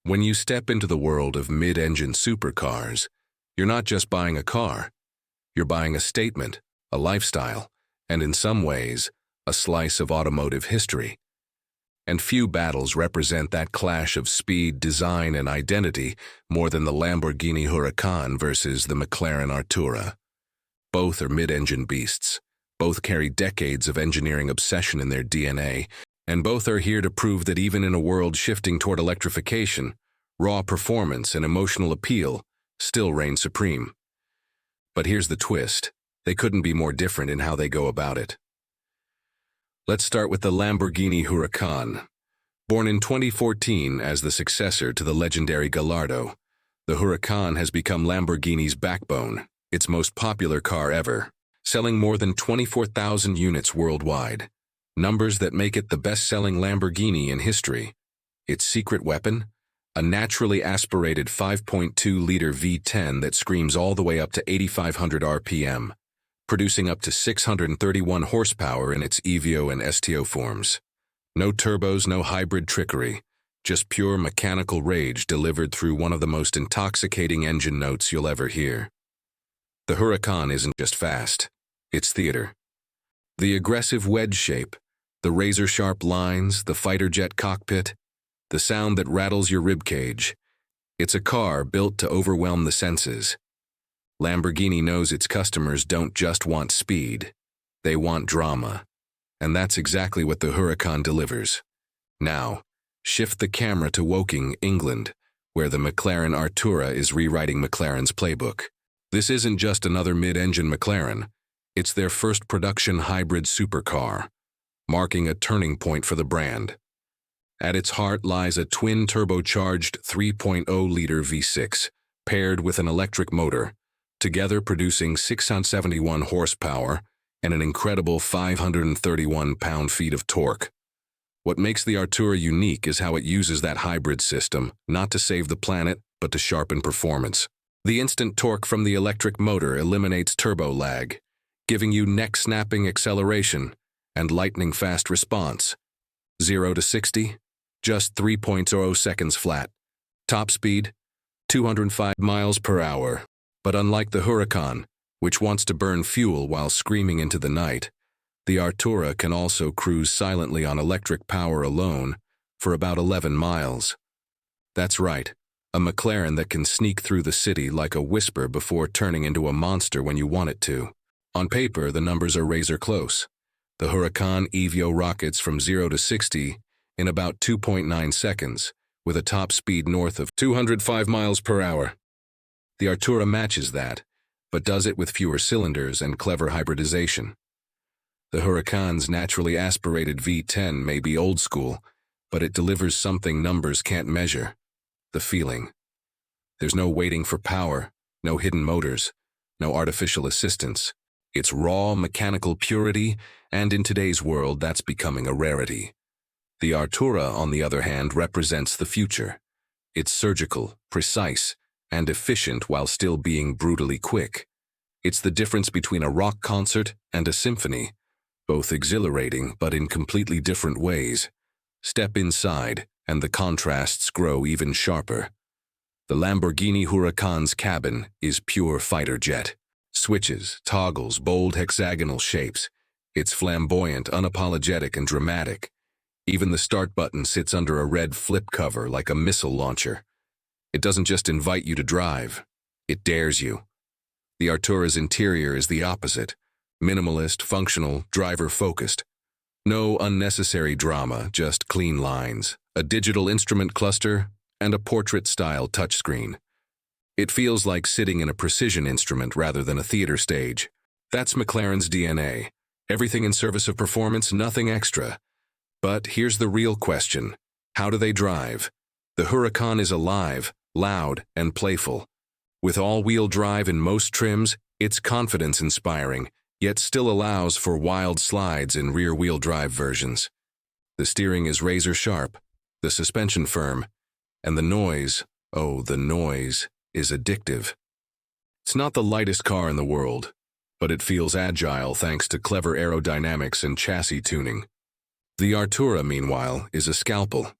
When you step into the world of mid-engine supercars, you're not just buying a car. You're buying a statement, a lifestyle, and in some ways, a slice of automotive history. And few battles represent that clash of speed, design, and identity more than the Lamborghini Huracan versus the McLaren Artura. Both are mid-engine beasts. Both carry decades of engineering obsession in their DNA, and both are here to prove that even in a world shifting toward electrification, raw performance and emotional appeal still reign supreme. But here's the twist. They couldn't be more different in how they go about it. Let's start with the Lamborghini Huracan. Born in 2014 as the successor to the legendary Gallardo, the Huracan has become Lamborghini's backbone, its most popular car ever, selling more than 24,000 units worldwide. Numbers that make it the best-selling Lamborghini in history. Its secret weapon? A naturally aspirated 5.2-liter V10 that screams all the way up to 8,500 RPM, producing up to 631 horsepower in its EVO and STO forms. No turbos, no hybrid trickery, just pure mechanical rage delivered through one of the most intoxicating engine notes you'll ever hear. The Huracan isn't just fast, it's theater. The aggressive wedge shape, the razor-sharp lines, the fighter jet cockpit, the sound that rattles your ribcage. It's a car built to overwhelm the senses. Lamborghini knows its customers don't just want speed, they want drama. And that's exactly what the Huracan delivers. Now, shift the camera to Woking, England, where the McLaren Artura is rewriting McLaren's playbook. This isn't just another mid-engine McLaren, it's their first production hybrid supercar, marking a turning point for the brand. At its heart lies a twin-turbocharged 3.0-liter V6, paired with an electric motor, together producing 671 horsepower and an incredible 531 pound-feet of torque. What makes the Artura unique is how it uses that hybrid system, not to save the planet, but to sharpen performance. The instant torque from the electric motor eliminates turbo lag, giving you neck-snapping acceleration and lightning-fast response. 0 to 60, just 3.0 seconds flat. Top speed, 205 miles per hour. But unlike the Huracan, which wants to burn fuel while screaming into the night, the Artura can also cruise silently on electric power alone for about 11 miles. That's right, a McLaren that can sneak through the city like a whisper before turning into a monster when you want it to. On paper, the numbers are razor close. The Huracan EVO rockets from 0 to 60 in about 2.9 seconds, with a top speed north of 205 miles per hour. The Artura matches that, but does it with fewer cylinders and clever hybridization. The Huracan's naturally aspirated V10 may be old school, but it delivers something numbers can't measure: the feeling. There's no waiting for power, no hidden motors, no artificial assistance. It's raw mechanical purity, and in today's world that's becoming a rarity. The Artura, on the other hand, represents the future. It's surgical, precise, and efficient while still being brutally quick. It's the difference between a rock concert and a symphony, both exhilarating but in completely different ways. Step inside, and the contrasts grow even sharper. The Lamborghini Huracan's cabin is pure fighter jet. Switches, toggles, bold hexagonal shapes. It's flamboyant, unapologetic, and dramatic. Even the start button sits under a red flip cover like a missile launcher. It doesn't just invite you to drive, it dares you. The Artura's interior is the opposite. Minimalist, functional, driver-focused. No unnecessary drama, just clean lines, a digital instrument cluster, and a portrait-style touchscreen. It feels like sitting in a precision instrument rather than a theater stage. That's McLaren's DNA. Everything in service of performance, nothing extra. But here's the real question. How do they drive? The Huracan is alive, loud, and playful. With all-wheel drive in most trims, it's confidence-inspiring, yet still allows for wild slides in rear-wheel drive versions. The steering is razor-sharp, the suspension firm, and the noise, oh, the noise, is addictive. It's not the lightest car in the world, but it feels agile thanks to clever aerodynamics and chassis tuning. The Artura, meanwhile, is a scalpel.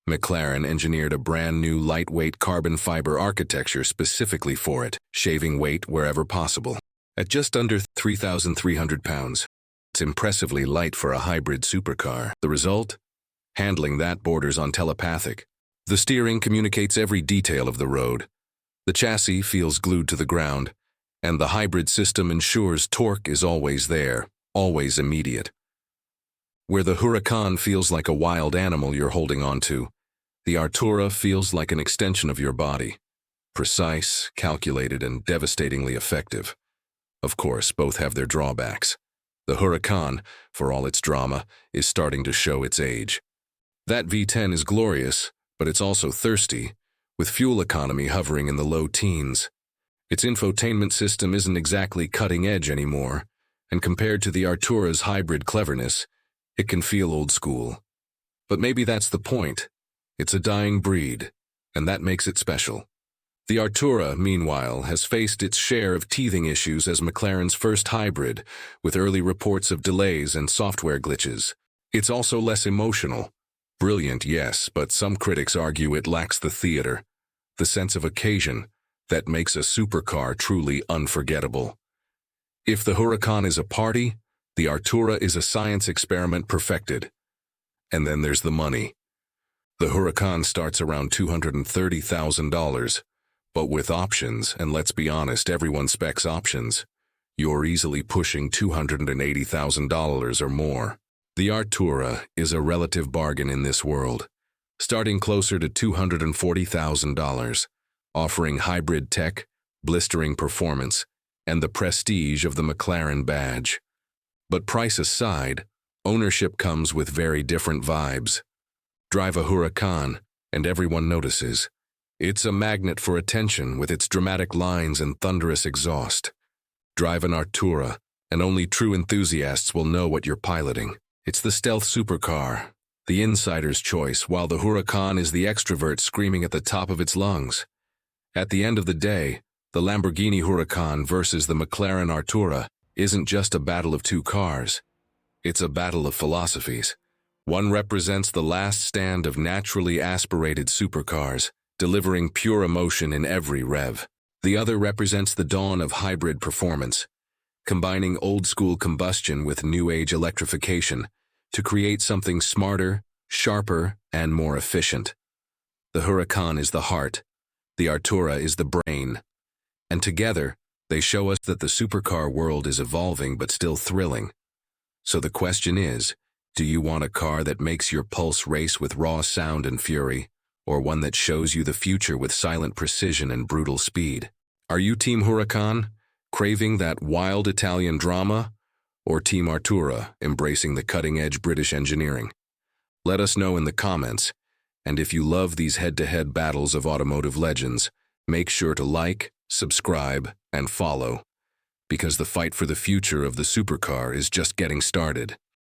McLaren engineered a brand new lightweight carbon fiber architecture specifically for it, shaving weight wherever possible. At just under 3,300 pounds, it's impressively light for a hybrid supercar. The result? Handling that borders on telepathic. The steering communicates every detail of the road. The chassis feels glued to the ground, and the hybrid system ensures torque is always there, always immediate. Where the Huracan feels like a wild animal you're holding onto, the Artura feels like an extension of your body. Precise, calculated, and devastatingly effective. Of course, both have their drawbacks. The Huracan, for all its drama, is starting to show its age. That V10 is glorious, but it's also thirsty, with fuel economy hovering in the low teens. Its infotainment system isn't exactly cutting edge anymore, and compared to the Artura's hybrid cleverness, it can feel old school. But maybe that's the point. It's a dying breed, and that makes it special. The Artura, meanwhile, has faced its share of teething issues as McLaren's first hybrid, with early reports of delays and software glitches. It's also less emotional. Brilliant, yes, but some critics argue it lacks the theater, the sense of occasion, that makes a supercar truly unforgettable. If the Huracan is a party, the Artura is a science experiment perfected. And then there's the money. The Huracan starts around $230,000, but with options, and let's be honest, everyone specs options, you're easily pushing $280,000 or more. The Artura is a relative bargain in this world, starting closer to $240,000, offering hybrid tech, blistering performance, and the prestige of the McLaren badge. But price aside, ownership comes with very different vibes. Drive a Huracan, and everyone notices. It's a magnet for attention with its dramatic lines and thunderous exhaust. Drive an Artura, and only true enthusiasts will know what you're piloting. It's the stealth supercar, the insider's choice, while the Huracan is the extrovert screaming at the top of its lungs. At the end of the day, the Lamborghini Huracan versus the McLaren Artura isn't just a battle of two cars. It's a battle of philosophies. One represents the last stand of naturally aspirated supercars, delivering pure emotion in every rev. The other represents the dawn of hybrid performance, combining old-school combustion with new-age electrification to create something smarter, sharper, and more efficient. The Huracan is the heart, the Artura is the brain, and together, they show us that the supercar world is evolving but still thrilling. So the question is, do you want a car that makes your pulse race with raw sound and fury, or one that shows you the future with silent precision and brutal speed? Are you Team Huracan, craving that wild Italian drama, or Team Artura, embracing the cutting-edge British engineering? Let us know in the comments, and if you love these head-to-head battles of automotive legends, make sure to like, subscribe, and follow, because the fight for the future of the supercar is just getting started.